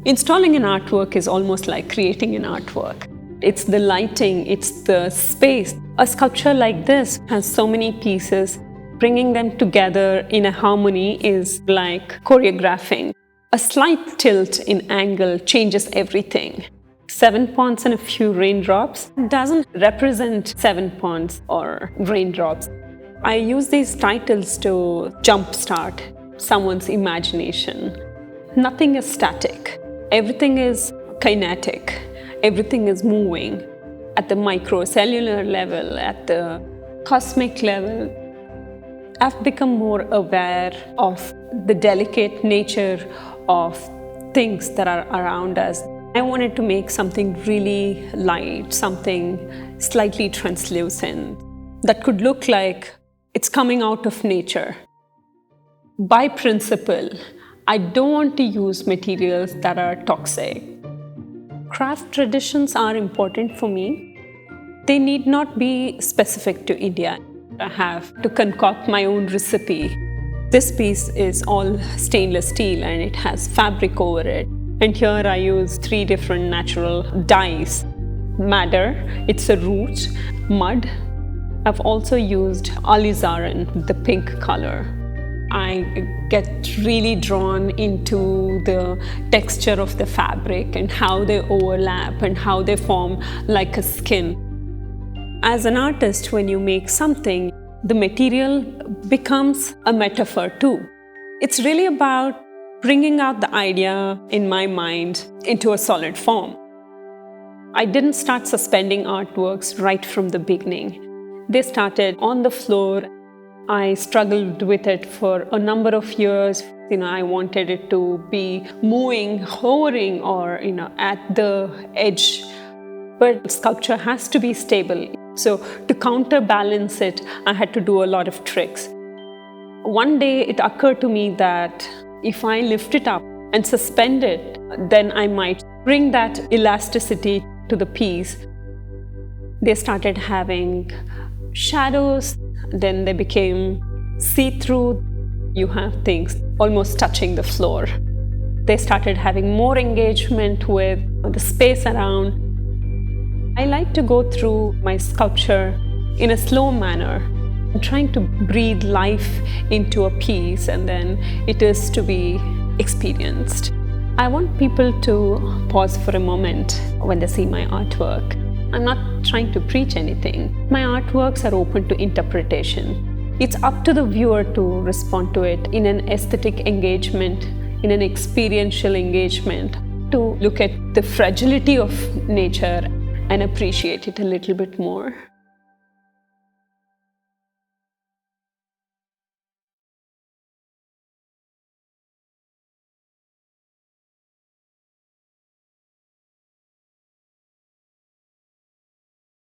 Installing an artwork is almost like creating an artwork. It's the lighting, it's the space. A sculpture like this has so many pieces. Bringing them together in a harmony is like choreographing. A slight tilt in angle changes everything. 7 ponds and a few raindrops doesn't represent 7 ponds or raindrops. I use these titles to jumpstart someone's imagination. Nothing is static. Everything is kinetic. Everything is moving at the microcellular level, at the cosmic level. I've become more aware of the delicate nature of things that are around us. I wanted to make something really light, something slightly translucent that could look like it's coming out of nature. By principle, I don't want to use materials that are toxic. Craft traditions are important for me. They need not be specific to India. I have to concoct my own recipe. This piece is all stainless steel and it has fabric over it. And here I use 3 different natural dyes. Madder, it's a root, mud. I've also used alizarin, the pink color. I get really drawn into the texture of the fabric and how they overlap and how they form like a skin. As an artist, when you make something, the material becomes a metaphor too. It's really about bringing out the idea in my mind into a solid form. I didn't start suspending artworks right from the beginning. They started on the floor. I struggled with it for a number of years. I wanted it to be moving, hovering, or at the edge. But sculpture has to be stable. So to counterbalance it, I had to do a lot of tricks. One day it occurred to me that if I lift it up and suspend it, then I might bring that elasticity to the piece. They started having shadows, then they became see-through. You have things almost touching the floor. They started having more engagement with the space around. I like to go through my sculpture in a slow manner, trying to breathe life into a piece, and then it is to be experienced. I want people to pause for a moment when they see my artwork. I'm not trying to preach anything. My artworks are open to interpretation. It's up to the viewer to respond to it in an aesthetic engagement, in an experiential engagement, to look at the fragility of nature and appreciate it a little bit more.